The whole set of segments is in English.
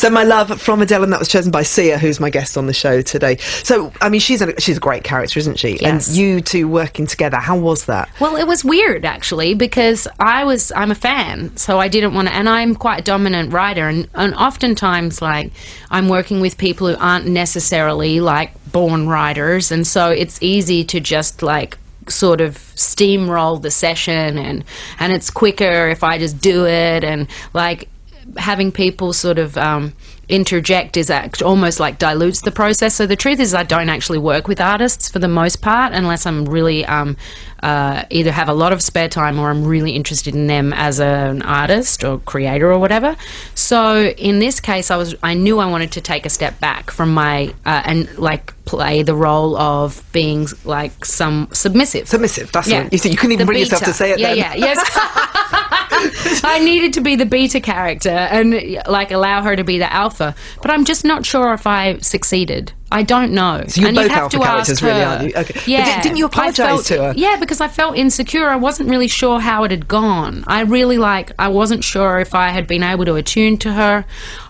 So My Love from Adele, and that was chosen by Sia, who's my guest on the show today. So, I mean, she's a great character, isn't she? Yes. And you two working together, how was that? Well, it was weird, actually, because I'm a fan, so I didn't want to, and I'm quite a dominant writer, and oftentimes, like, I'm working with people who aren't necessarily, like, born writers, and so it's easy to just, like, sort of steamroll the session, and it's quicker if I just do it, and, like, having people sort of interject is almost like dilutes the process. So the truth is I don't actually work with artists for the most part unless I'm really either have a lot of spare time or I'm really interested in them as an artist or creator or whatever. So in this case I knew I wanted to take a step back from my and like play the role of being like some submissive. That's what you said. You couldn't even bring yourself to say it then. Yes. I needed to be the beta character and like allow her to be the alpha, but I'm just not sure if I succeeded. I don't know. So you're and both you'd have alpha to characters, ask really, her. aren't you? Okay. Yeah. But didn't you apologise to her? Yeah, because I felt insecure. I wasn't really sure how it had gone. I wasn't sure if I had been able to attune to her.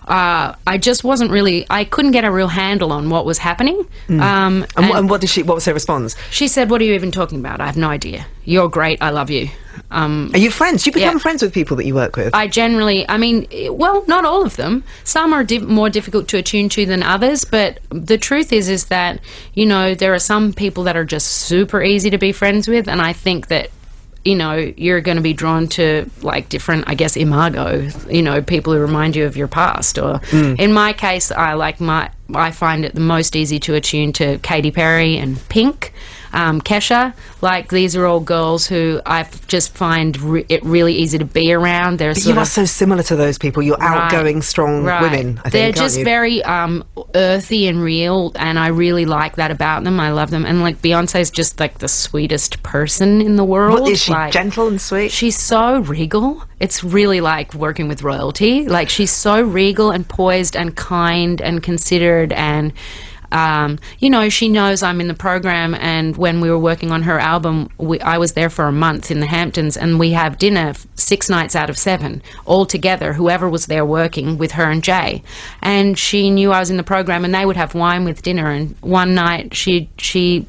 I just wasn't really. I couldn't get a real handle on what was happening. And what was her response? She said, "What are you even talking about? I have no idea. You're great. I love you." Are you friends? Do you become friends with people that you work with? Not all of them. Some are more difficult to attune to than others, but the truth is that, you know, there are some people that are just super easy to be friends with, and I think that, you know, you're going to be drawn to, like, different, I guess, imago, you know, people who remind you of your past. Or in my case, I find it the most easy to attune to Katy Perry and Pink, Kesha. Like, these are all girls who I just find it really easy to be around. But you are so similar to those people. You're outgoing, strong women, I think, They're just very earthy and real, and I really like that about them. I love them. And, like, Beyonce's just, like, the sweetest person in the world. What is she, like, gentle and sweet? She's so regal. It's really like working with royalty. Like, she's so regal and poised and kind and considered, and you know, she knows I'm in the program, and when we were working on her album, I was there for a month in the Hamptons, and we have dinner 6 nights out of 7 all together, whoever was there working with her and Jay. And she knew I was in the program, and they would have wine with dinner. And one night she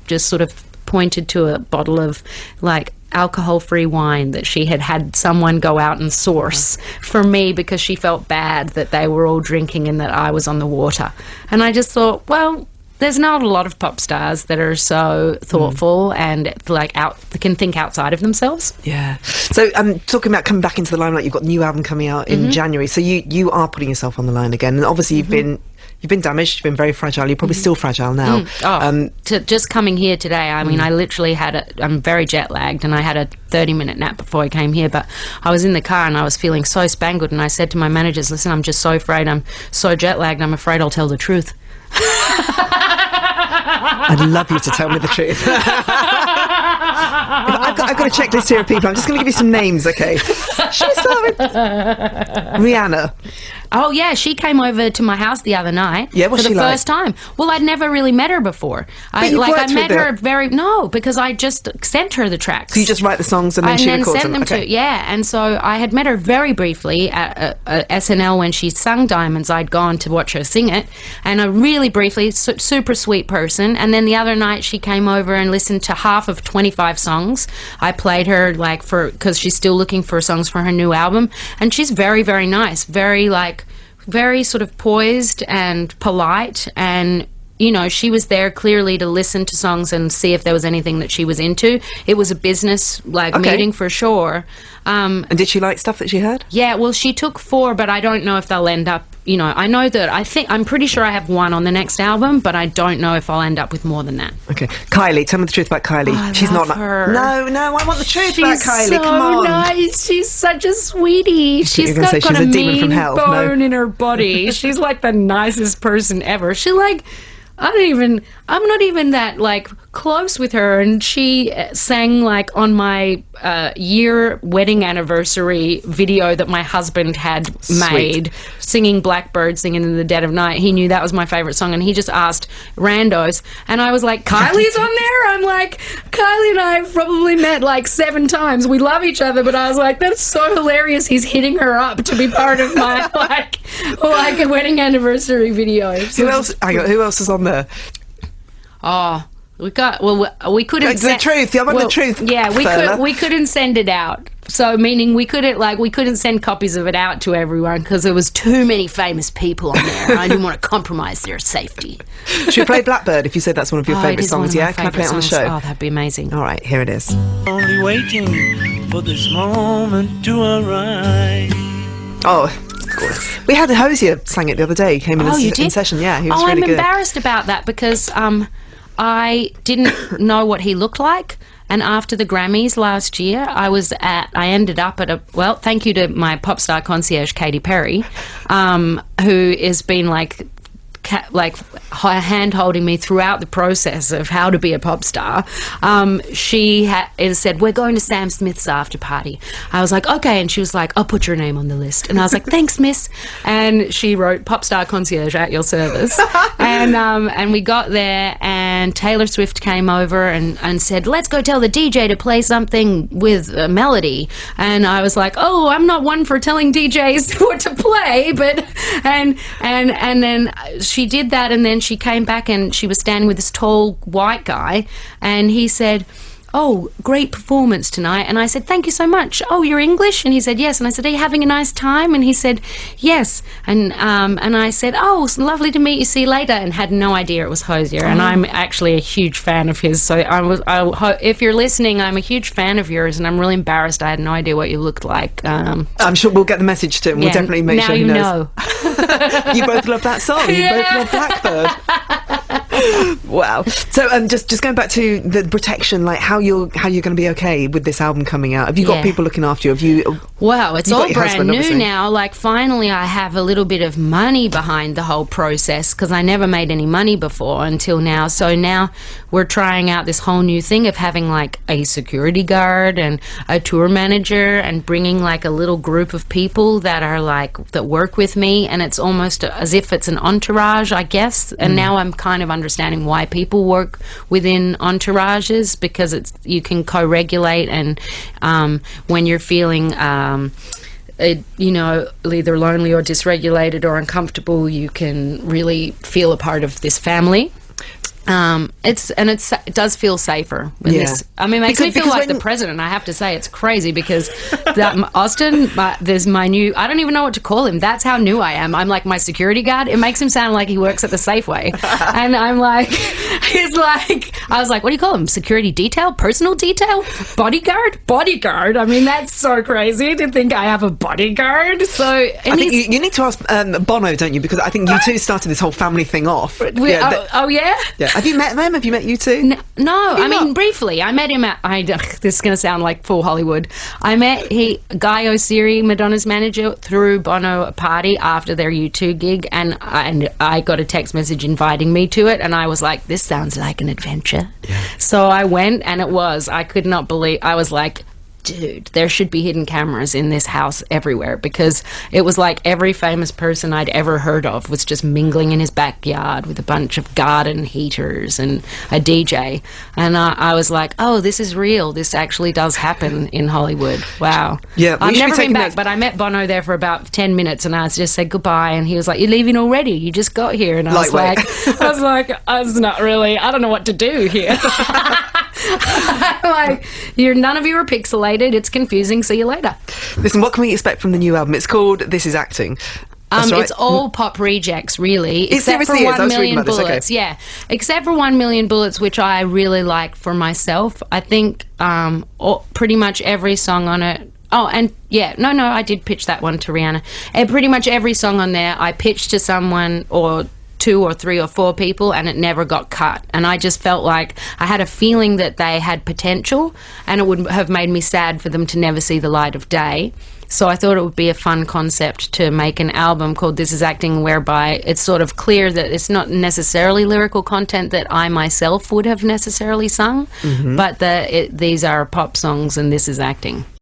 just sort of pointed to a bottle of, like, alcohol-free wine that she had someone go out and source for me, because she felt bad that they were all drinking and that I was on the water. And I just thought, well, there's not a lot of pop stars that are so thoughtful and, like, can think outside of themselves. Yeah. So talking about coming back into the limelight, you've got a new album coming out in January. So you are putting yourself on the line again, and obviously you've been damaged, you've been very fragile. You're probably still fragile now. Just coming here today, I mean, I literally I'm very jet lagged, and I had a 30-minute nap before I came here, but I was in the car and I was feeling so spangled, and I said to my managers, listen, I'm just so afraid, I'm so jet lagged, I'm afraid I'll tell the truth. I'd love you to tell me the truth. I've got a checklist here of people. I'm just going to give you some names, okay? Should we start with Rihanna? Oh, yeah, she came over to my house the other night for the first time. Well, I'd never really met her before. I met her because I just sent her the tracks. So you just write the songs and then she records them? And so I had met her very briefly at SNL when she sung Diamonds. I'd gone to watch her sing it, and I really briefly, super sweet person. And then the other night she came over and listened to half of 25 songs. I played her, like, because she's still looking for songs for her new album, and she's very, very nice, very sort of poised and polite, and, you know, she was there clearly to listen to songs and see if there was anything that she was into. It was a business, meeting for sure. And did she like stuff that she heard? Yeah, well, she took 4, but I don't know if they'll end up, you know, I'm pretty sure I have 1 on the next album, but I don't know if I'll end up with more than that. Okay. Kylie, tell me the truth about Kylie. She's not her. No, I want the truth about Kylie. Come on. Nice. She's such a sweetie. She's got a mean from hell. bone in her body. She's like the nicest person ever. She's like, I'm not even that, like, close with her, and she sang like on my year wedding anniversary video that my husband had made, singing Blackbird, singing in the dead of night. He knew that was my favorite song, and he just asked randos, and I was like, Kylie's on there? I'm like, Kylie and I have probably met like 7 times. We love each other, but I was like, that's so hilarious. He's hitting her up to be part of my like a wedding anniversary video. So who else? Hang on, who else is on there? Oh, we couldn't. The truth. I want the truth. Yeah, we couldn't send it out. So meaning we couldn't send copies of it out to everyone because there was too many famous people on there. I didn't want to compromise their safety. Should we play Blackbird if you said that's one of your favourite songs? Yeah, can I play it on the show? Oh, that'd be amazing. All right, here it is. Only waiting for this moment to arrive. Oh, we had Hosier sang it the other day. He came in in session. Yeah, he was really good. I'm embarrassed about that because I didn't know what he looked like. And after the Grammys last year, I ended up at thank you to my pop star concierge, Katy Perry, who has been like hand-holding me throughout the process of how to be a pop star. She said, we're going to Sam Smith's after party. I was like, okay. And she was like, I'll put your name on the list. And I was like, thanks, miss. And she wrote pop star concierge at your service. And we got there, and Taylor Swift came over and said, let's go tell the DJ to play something with a melody. And I was like, oh, I'm not one for telling DJs what to play, but and then she did that, and then she came back and she was standing with this tall white guy, and he said, oh, great performance tonight. And I said, thank you so much. Oh, you're English? And he said, yes. And I said, are you having a nice time? And he said, yes. And I said, oh, it's lovely to meet you. See you later. And had no idea it was Hosier. And I'm actually a huge fan of his. So if you're listening, I'm a huge fan of yours, and I'm really embarrassed. I had no idea what you looked like. I'm sure we'll get the message to him. We'll definitely make sure he knows. Now you know. You both love that song. You both love Blackbird. Wow. So just going back to the protection, like how you're going to be okay with this album coming out. Have you got people looking after you? Have you? Well, it's all brand new obviously. now. Like finally I have a little bit of money behind the whole process because I never made any money before until now. So now we're trying out this whole new thing of having like a security guard and a tour manager and bringing like a little group of people that work with me, and it's almost as if it's an entourage, I guess. And now I'm kind of understanding why people work within entourages, because you can co-regulate, and when you're feeling either lonely or dysregulated or uncomfortable, you can really feel a part of this family. It does feel safer with this. I mean, it makes me feel like the president. I have to say, it's crazy because Austin, there's my new, I don't even know what to call him. That's how new I am. I'm like my security guard. It makes him sound like he works at the Safeway. And I'm like, I was like, what do you call him? Security detail? Personal detail? Bodyguard? Bodyguard. I mean, that's so crazy to think I have a bodyguard. So I think you need to ask Bono, don't you? Because I think you two started this whole family thing off. Oh, yeah? Yeah. Have you met them? Have you met you two? No, I mean, briefly. I met him at, this is going to sound like full Hollywood. I met Guy Oseary, Madonna's manager, through Bono a party after their U2 gig, and I got a text message inviting me to it, and I was like, this sounds like an adventure. Yeah. So I went, and I could not believe, I was like, dude, there should be hidden cameras in this house everywhere, because it was like every famous person I'd ever heard of was just mingling in his backyard with a bunch of garden heaters and a DJ. And I was like, oh, this is real. This actually does happen in Hollywood. Wow. Yeah, I've never been back, but I met Bono there for about 10 minutes, and I just said goodbye, and he was like, you're leaving already? You just got here. And I was like, it's not really, I don't know what to do here. Like, none of you are pixelated. It's confusing. See you later. Listen, what can we expect from the new album? It's called This Is Acting. Right. It's all pop rejects, really. It seriously is. I was reading about this. Bullets. Okay. Yeah, except for 1 Million Bullets, which I really like for myself. I think pretty much every song on it. Oh, and yeah, no, I did pitch that one to Rihanna. And pretty much every song on there, I pitched to someone or 2 or 3 or 4 people, and it never got cut. And I just felt like I had a feeling that they had potential, and it would have made me sad for them to never see the light of day. So I thought it would be a fun concept to make an album called This Is Acting, whereby it's sort of clear that it's not necessarily lyrical content that I myself would have necessarily sung, but that these are pop songs and this is acting.